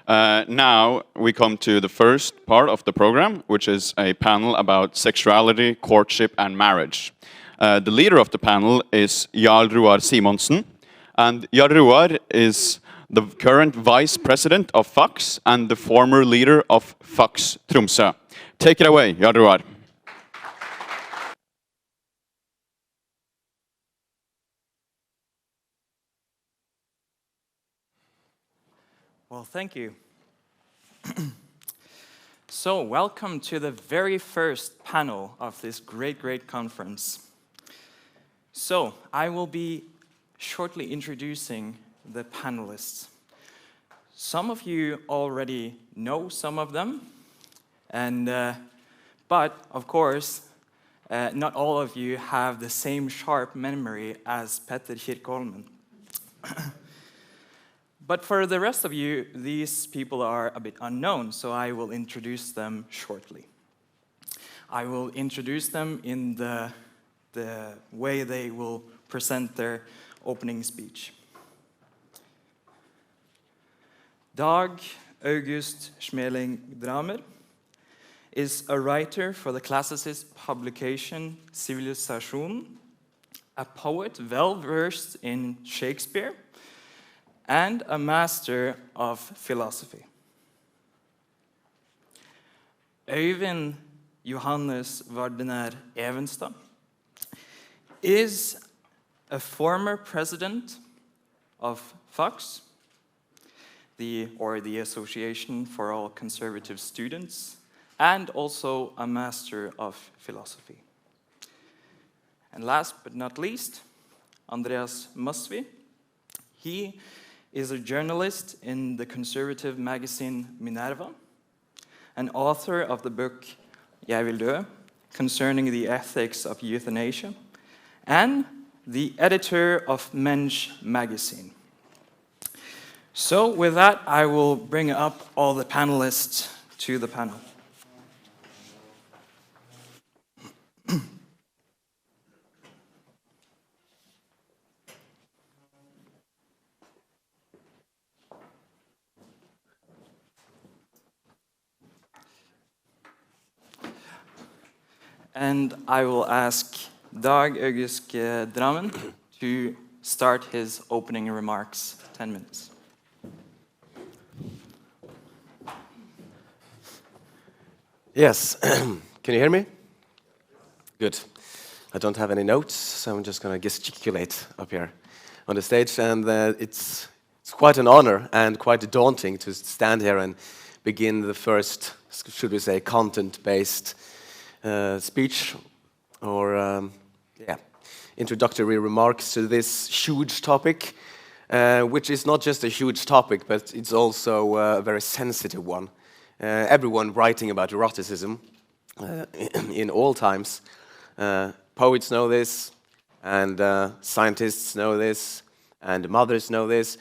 Now we come to the first part of the program, which is a panel about sexuality, courtship, and marriage. The leader of the panel is Jarl Roar Simonsen, and Jarl Roar is the current vice president of FAX and the former leader of FAX Tromsø. Take it away, Jarl Roar. Well, thank you. So, welcome to the very first panel of this great conference. So, I will be shortly introducing the panelists. Some of you already know some of them, but of course, not all of you have the same sharp memory as Petter Kirkeholmen. But for the rest of you, these people are a bit unknown, so I will introduce them shortly. I will introduce them in the way they will present their opening speech. Dag August Schmeling-Dramer is a writer for the classicist publication Civilisation, a poet well-versed in Shakespeare, and a master of philosophy. Øyvind Johannes Vardener Evenstad is a former president of FAX, the Association for All Conservative Students, and also a master of philosophy. And last but not least, Andreas Masvi. He is a journalist in the conservative magazine Minerva, an author of the book Jeg vil dø, concerning the ethics of euthanasia, and the editor of Mensch magazine. So with that, I will bring up all the panelists to the panel. And I will ask Dag August Drammen to start his opening remarks. 10 minutes. Yes, can you hear me? Good. I don't have any notes, so I'm just going to gesticulate up here on the stage, and it's quite an honor and quite daunting to stand here and begin the first, should we say, content-based speech or introductory remarks to this huge topic, which is not just a huge topic, but it's also a very sensitive one. Everyone writing about eroticism in all times, poets know this, and scientists know this, and mothers know this.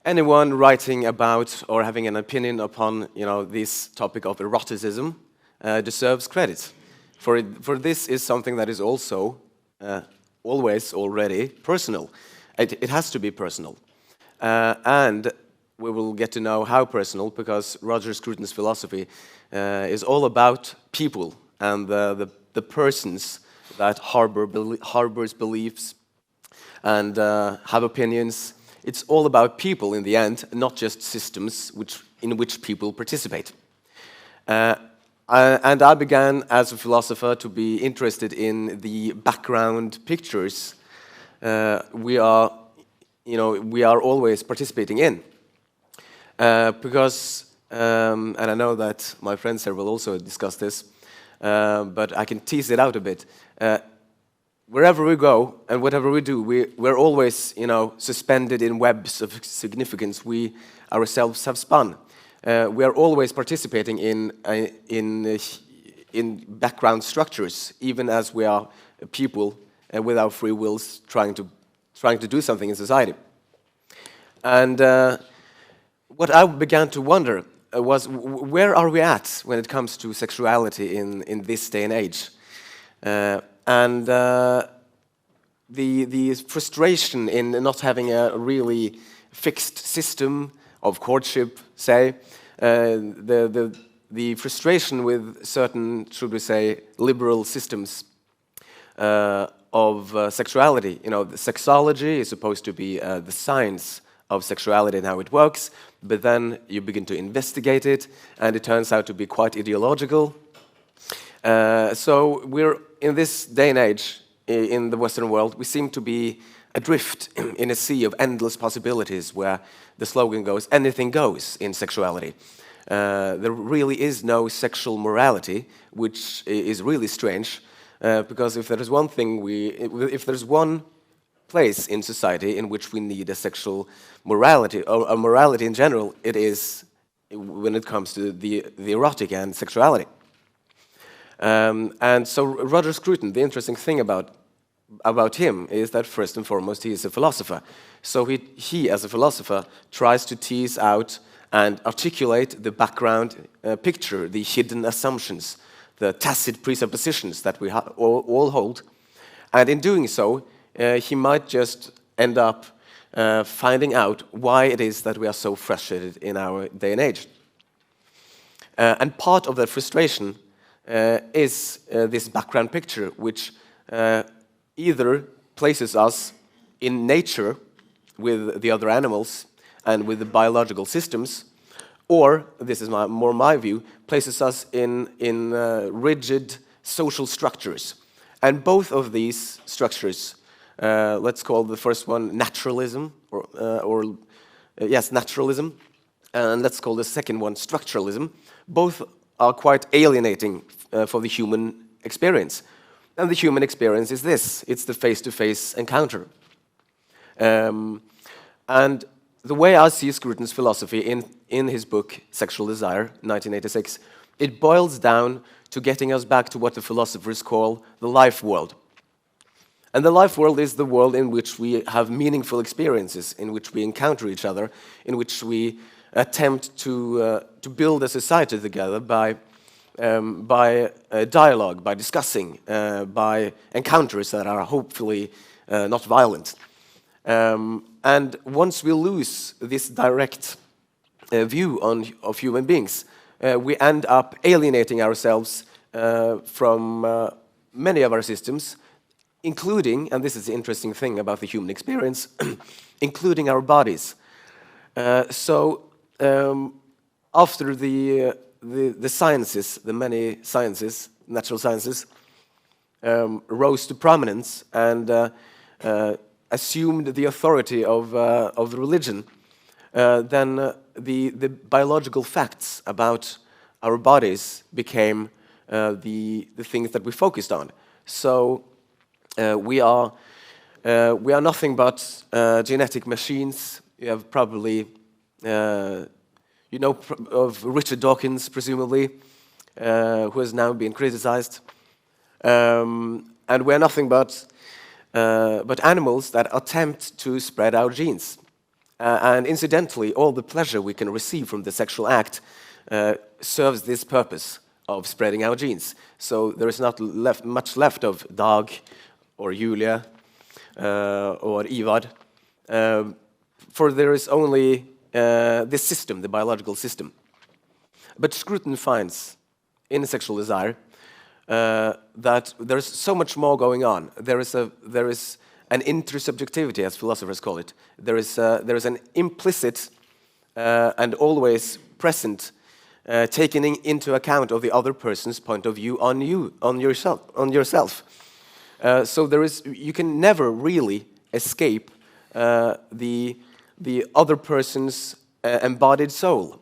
Anyone writing about or having an opinion upon, this topic of eroticism deserves credit. For this is something that is also always already personal. It has to be personal. And we will get to know how personal, because Roger Scruton's philosophy is all about people and the persons that harbors beliefs and have opinions. It's all about people in the end, not just systems in which people participate. And I began as a philosopher to be interested in the background pictures we are always participating in, because and I know that my friends here will also discuss this, but I can tease it out a bit. Wherever we go and whatever we do, we're always suspended in webs of significance we ourselves have spun. We are always participating in background structures, even as we are people with our free wills trying to do something in society. And what I began to wonder was, where are we at when it comes to sexuality in this day and age? And the frustration in not having a really fixed system of courtship, say, the frustration with certain, should we say, liberal systems of sexuality. You know, the sexology is supposed to be the science of sexuality and how it works, but then you begin to investigate it, and it turns out to be quite ideological. So we're, in this day and age, in the Western world, we seem to be adrift in a sea of endless possibilities where the slogan goes, anything goes in sexuality. There really is no sexual morality, which is really strange, because if there is one thing if there's one place in society in which we need a sexual morality, or a morality in general, it is when it comes to the erotic and sexuality. And so Roger Scruton, the interesting thing about him is that first and foremost he is a philosopher. So he as a philosopher tries to tease out and articulate the background picture, the hidden assumptions, the tacit presuppositions that we all hold. And in doing so, he might just end up finding out why it is that we are so frustrated in our day and age. And part of that frustration is this background picture, which either places us in nature with the other animals and with the biological systems, or, this is more my view, places us in rigid social structures. And both of these structures, let's call the first one naturalism, naturalism, and let's call the second one structuralism. Both are quite alienating for the human experience. And the human experience is this: it's the face-to-face encounter. And the way I see Scruton's philosophy in his book Sexual Desire, 1986, it boils down to getting us back to what the philosophers call the life world. And the life world is the world in which we have meaningful experiences, in which we encounter each other, in which we attempt to build a society together by dialogue, by discussing, by encounters that are hopefully not violent. And once we lose this direct view of human beings, we end up alienating ourselves from many of our systems, including, and this is the interesting thing about the human experience, including our bodies. After the sciences, the many sciences, natural sciences, rose to prominence and assumed the authority of religion, then the biological facts about our bodies became the things that we focused on. So we are nothing but genetic machines. You have probably you know of Richard Dawkins, presumably, who has now been criticized. And we're nothing but animals that attempt to spread our genes. And incidentally, all the pleasure we can receive from the sexual act serves this purpose of spreading our genes. So there is not much left of Dag or Julia or Ivar, for there is only this system, the biological system. But Scruton finds in Sexual Desire that there is so much more going on. There is an intersubjectivity, as philosophers call it. There is an implicit and always present taking into account of the other person's point of view on yourself. So you can never really escape the other person's embodied soul.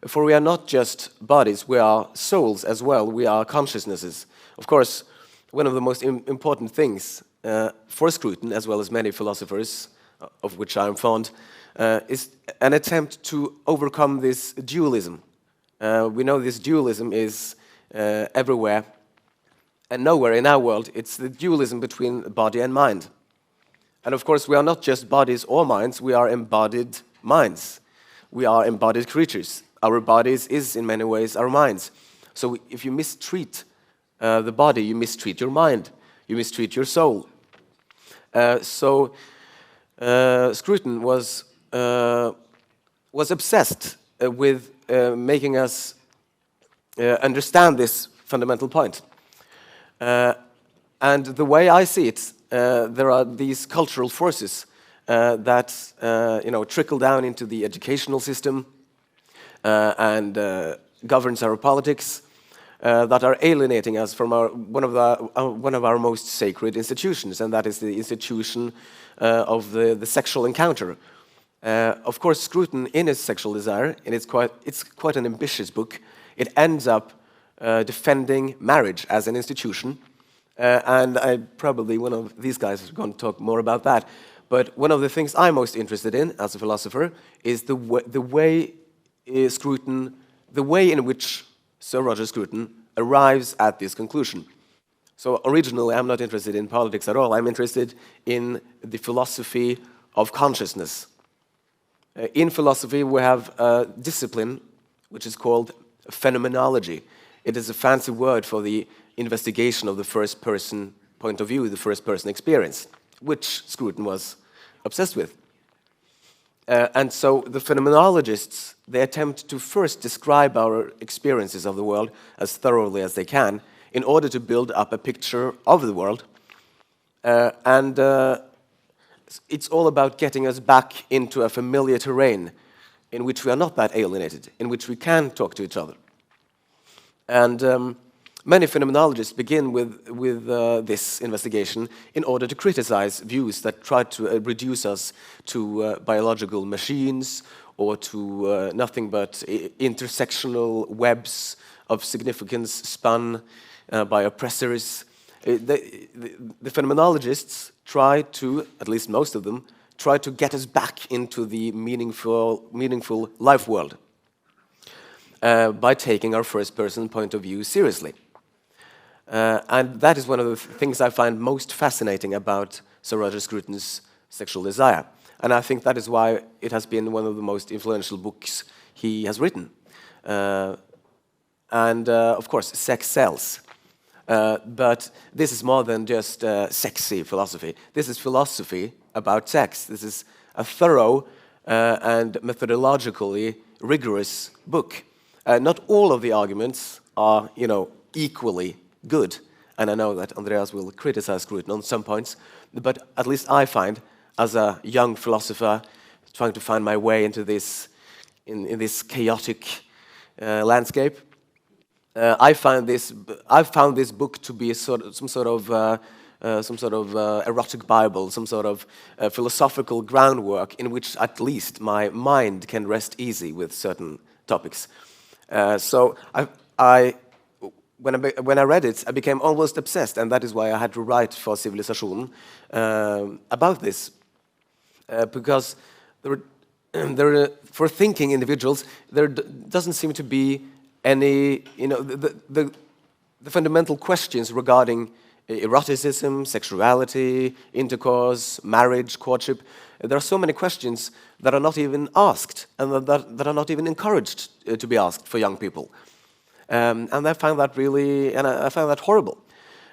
For we are not just bodies, we are souls as well, we are consciousnesses. Of course, one of the most important things for Scruton, as well as many philosophers, of which I am fond, is an attempt to overcome this dualism. We know this dualism is everywhere, and nowhere in our world. It's the dualism between body and mind. And of course, we are not just bodies or minds, we are embodied minds. We are embodied creatures. Our bodies is, in many ways, our minds. So if you mistreat the body, you mistreat your mind, you mistreat your soul. Scruton was was obsessed with making us understand this fundamental point. And the way I see it, there are these cultural forces that trickle down into the educational system and governs our politics, that are alienating us from one of our most sacred institutions, and that is the institution of the sexual encounter. Of course, Scruton, in his Sexual Desire, and it's quite an ambitious book, it ends up defending marriage as an institution, and probably one of these guys is going to talk more about that. But one of the things I'm most interested in as a philosopher is the way in which Sir Roger Scruton arrives at this conclusion. So originally, I'm not interested in politics at all. I'm interested in the philosophy of consciousness. In philosophy, we have a discipline which is called Phenomenology. It is a fancy word for the investigation of the first-person point of view, the first-person experience, which Scruton was obsessed with. And so the phenomenologists, they attempt to first describe our experiences of the world as thoroughly as they can in order to build up a picture of the world. It's all about getting us back into a familiar terrain in which we are not that alienated, in which we can talk to each other. And many phenomenologists begin with this investigation in order to criticize views that try to reduce us to biological machines or to nothing but intersectional webs of significance spun by oppressors. The phenomenologists try to, at least most of them, try to get us back into the meaningful life world by taking our first-person point of view seriously. And that is one of the things I find most fascinating about Sir Roger Scruton's Sexual Desire. And I think that is why it has been one of the most influential books he has written. Of course, sex sells. But this is more than just sexy philosophy. This is philosophy about sex. This is a thorough and methodologically rigorous book. Not all of the arguments are, equally good. And I know that Andreas will criticize Scruton on some points, but at least I find, as a young philosopher trying to find my way into this, in this chaotic landscape, I found this book to be some sort of erotic Bible, some sort of philosophical groundwork in which at least my mind can rest easy with certain topics. So when I read it, I became almost obsessed, and that is why I had to write for Civilisation about this, because for thinking individuals, there doesn't seem to be any, the fundamental questions regarding eroticism, sexuality, intercourse, marriage, courtship. There are so many questions that are not even asked, and that are not even encouraged to be asked for young people. And I found that I found that horrible.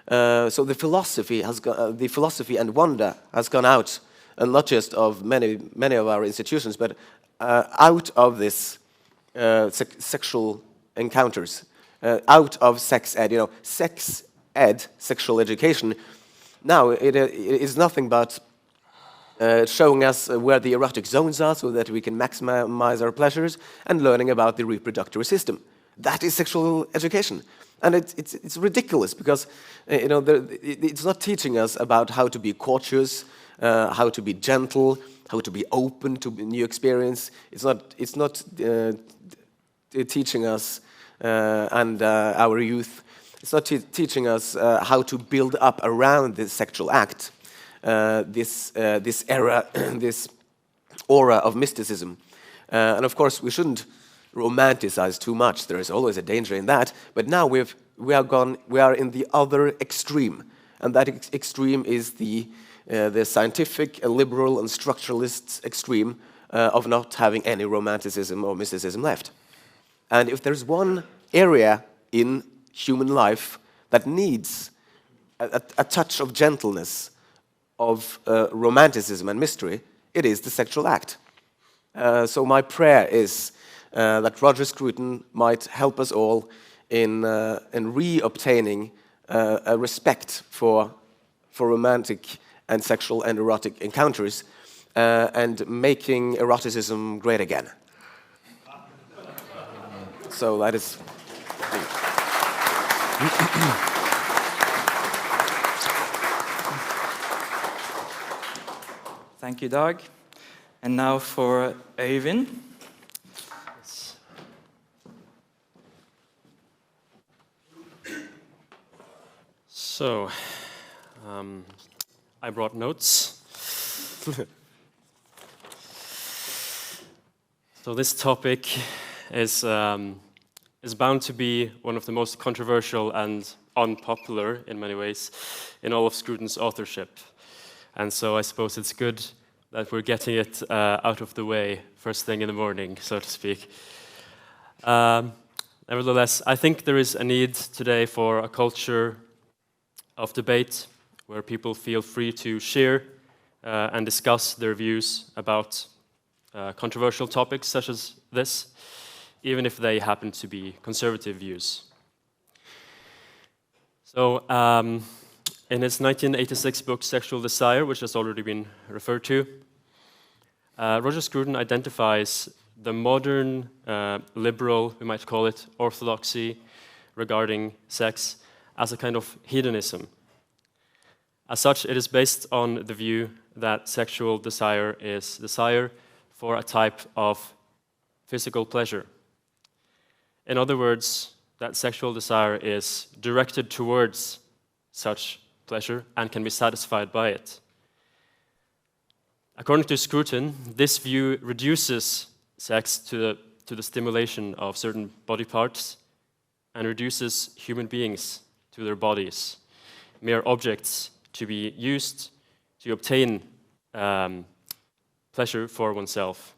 So the philosophy and wonder has gone out, and not just of many of our institutions, but out of this sexual encounters, out of sex ed. Sex ed, sexual education. Now it is nothing but showing us where the erotic zones are, so that we can maximize our pleasures, and learning about the reproductive system. That is sexual education, and it's ridiculous because it's not teaching us about how to be courteous, how to be gentle, how to be open to new experience. It's not teaching us and our youth. It's not teaching us how to build up around this sexual act, this era, this aura of mysticism, and of course we shouldn't romanticize too much. There is always a danger in that. But now we are in the other extreme, and that extreme is the scientific and liberal and structuralist extreme of not having any romanticism or mysticism left. And if there's one area in human life that needs a touch of gentleness, of romanticism and mystery, it is the sexual act. So my prayer is that Roger Scruton might help us all in re-obtaining a respect for romantic and sexual and erotic encounters and making eroticism great again. So that is... Thank you, Dag. And now for Øyvind. So, I brought notes. So this topic is bound to be one of the most controversial and unpopular, in many ways, in all of Scruton's authorship. And so I suppose it's good that we're getting it out of the way first thing in the morning, so to speak. Nevertheless, I think there is a need today for a culture of debate where people feel free to share and discuss their views about controversial topics such as this, even if they happen to be conservative views. So, in his 1986 book, Sexual Desire, which has already been referred to, Roger Scruton identifies the modern, liberal, we might call it, orthodoxy regarding sex as a kind of hedonism. As such, it is based on the view that sexual desire is desire for a type of physical pleasure. In other words, that sexual desire is directed towards such pleasure and can be satisfied by it. According to Scruton, this view reduces sex to the stimulation of certain body parts and reduces human beings to their bodies, mere objects to be used to obtain pleasure for oneself.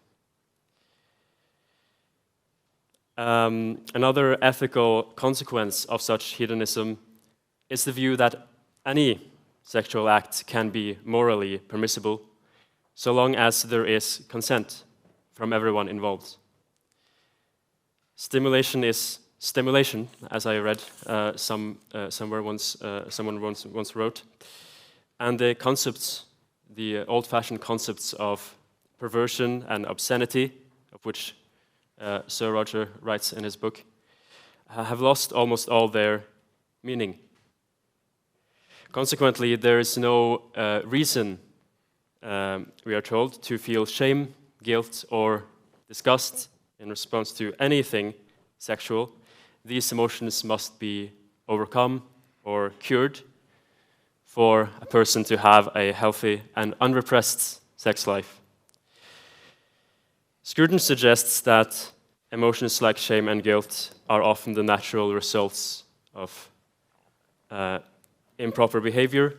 Another ethical consequence of such hedonism is the view that any sexual act can be morally permissible so long as there is consent from everyone involved. Stimulation is stimulation, as I read somewhere once, someone once wrote, and the concepts, the old-fashioned concepts of perversion and obscenity, of which Sir Roger writes in his book, have lost almost all their meaning. Consequently, there is no reason, we are told, to feel shame, guilt, or disgust in response to anything sexual. These emotions must be overcome or cured for a person to have a healthy and unrepressed sex life. Scruton suggests that emotions like shame and guilt are often the natural results of improper behavior,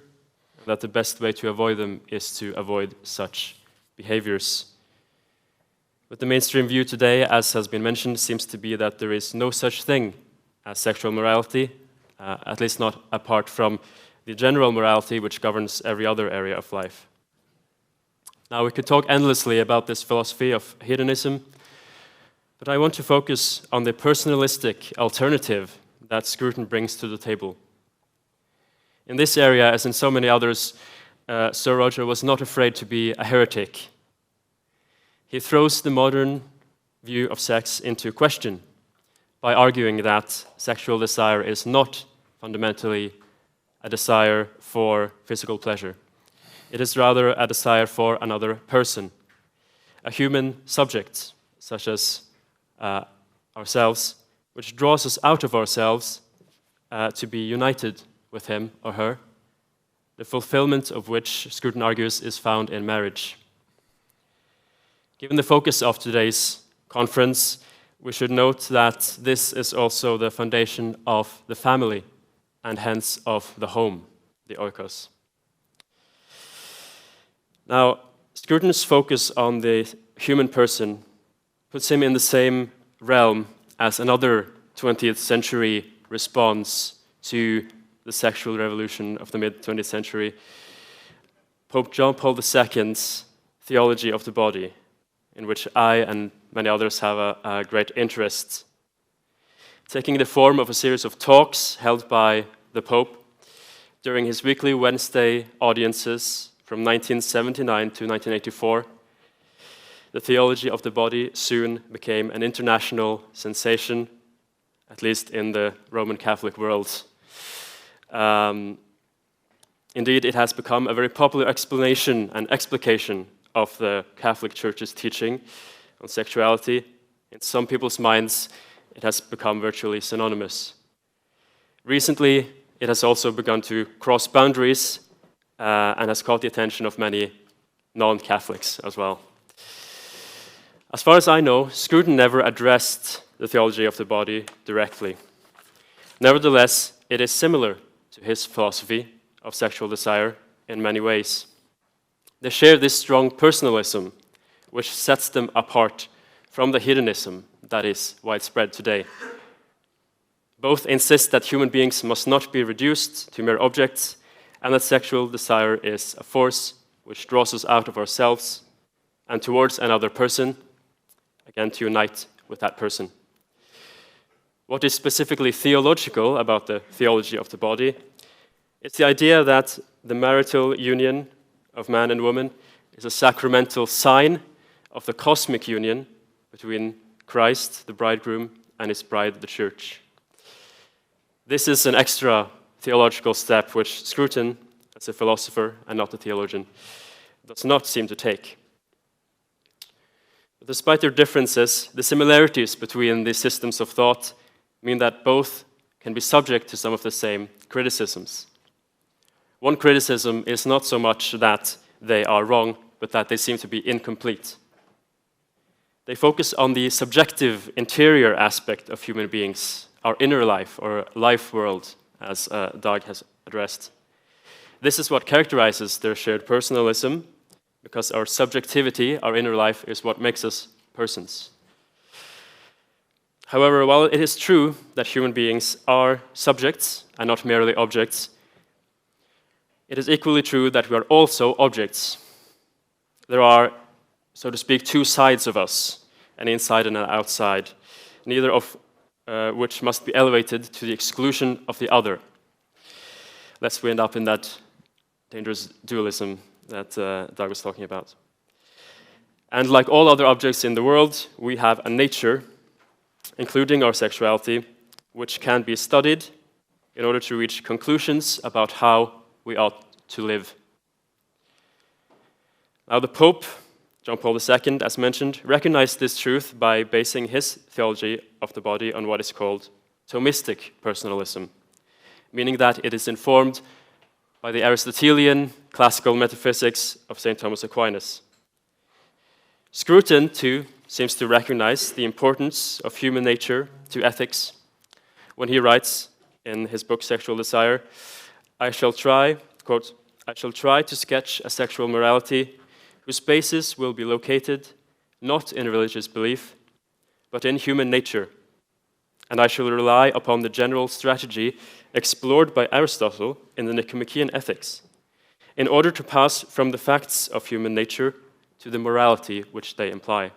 that the best way to avoid them is to avoid such behaviors. But the mainstream view today, as has been mentioned, seems to be that there is no such thing as sexual morality, at least not apart from the general morality which governs every other area of life. Now, we could talk endlessly about this philosophy of hedonism, but I want to focus on the personalistic alternative that Scruton brings to the table. In this area, as in so many others, Sir Roger was not afraid to be a heretic. He throws the modern view of sex into question by arguing that sexual desire is not fundamentally a desire for physical pleasure. It is rather a desire for another person, a human subject, such as ourselves, which draws us out of ourselves to be united with him or her, the fulfillment of which, Scruton argues, is found in marriage. Given the focus of today's conference, we should note that this is also the foundation of the family, and hence of the home, the oikos. Now, Scruton's focus on the human person puts him in the same realm as another 20th century response to the sexual revolution of the mid-20th century, Pope John Paul II's theology of the body, in which I and many others have a great interest. Taking the form of a series of talks held by the Pope during his weekly Wednesday audiences from 1979 to 1984, the theology of the body soon became an international sensation, at least in the Roman Catholic world. Indeed, it has become a very popular explanation and explication of the Catholic Church's teaching on sexuality. In some people's minds, it has become virtually synonymous. Recently, it has also begun to cross boundaries and has caught the attention of many non-Catholics as well. As far as I know, Scruton never addressed the theology of the body directly. Nevertheless, it is similar to his philosophy of sexual desire in many ways. They share this strong personalism, which sets them apart from the hedonism that is widespread today. Both insist that human beings must not be reduced to mere objects, and that sexual desire is a force which draws us out of ourselves and towards another person, again to unite with that person. What is specifically theological about the theology of the body? It's the idea that the marital union of man and woman is a sacramental sign of the cosmic union between Christ, the bridegroom, and his bride, the church. This is an extra theological step which Scruton, as a philosopher and not a theologian, does not seem to take. But despite their differences, the similarities between these systems of thought mean that both can be subject to some of the same criticisms. One criticism is not so much that they are wrong, but that they seem to be incomplete. They focus on the subjective interior aspect of human beings, our inner life, or life world, as Dag has addressed. This is what characterizes their shared personalism, because our subjectivity, our inner life, is what makes us persons. However, while it is true that human beings are subjects and not merely objects, it is equally true that we are also objects. There are, so to speak, two sides of us, an inside and an outside, neither of which must be elevated to the exclusion of the other, lest we end up in that dangerous dualism that Dag was talking about. And like all other objects in the world, we have a nature, including our sexuality, which can be studied in order to reach conclusions about how we ought to live. Now, the Pope, John Paul II, as mentioned, recognized this truth by basing his theology of the body on what is called Thomistic personalism, meaning that it is informed by the Aristotelian classical metaphysics of St. Thomas Aquinas. Scruton, too, seems to recognize the importance of human nature to ethics when he writes in his book Sexual Desire, I shall try, quote, I shall try to sketch a sexual morality whose basis will be located not in religious belief, but in human nature, and I shall rely upon the general strategy explored by Aristotle in the Nicomachean Ethics, in order to pass from the facts of human nature to the morality which they imply.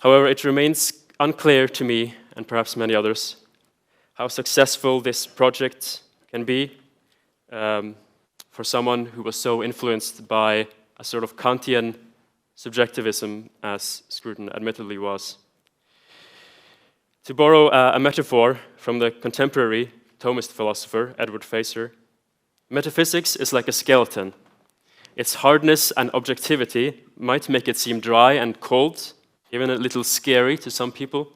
However, it remains unclear to me, and perhaps many others, how successful this project can be for someone who was so influenced by a sort of Kantian subjectivism as Scruton admittedly was. To borrow a metaphor from the contemporary Thomist philosopher Edward Fraser, metaphysics is like a skeleton. Its hardness and objectivity might make it seem dry and cold, even a little scary to some people,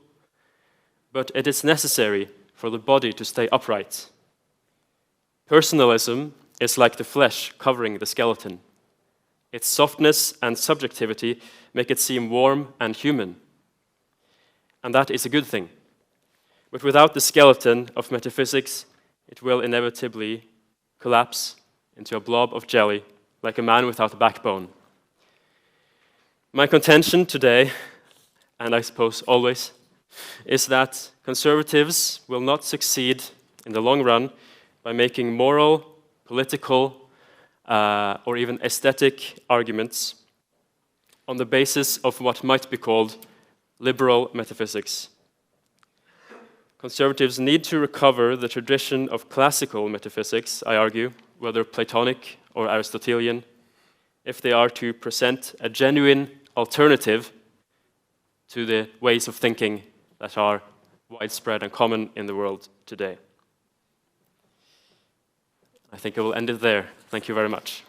but it is necessary for the body to stay upright. Personalism is like the flesh covering the skeleton. Its softness and subjectivity make it seem warm and human, and that is a good thing. But without the skeleton of metaphysics, it will inevitably collapse into a blob of jelly, like a man without a backbone. My contention today, and I suppose always, is that conservatives will not succeed in the long run by making moral, political, or even aesthetic arguments on the basis of what might be called liberal metaphysics. Conservatives need to recover the tradition of classical metaphysics, I argue, whether Platonic or Aristotelian, if they are to present a genuine alternative to the ways of thinking that are widespread and common in the world today. I think I will end it there. Thank you very much.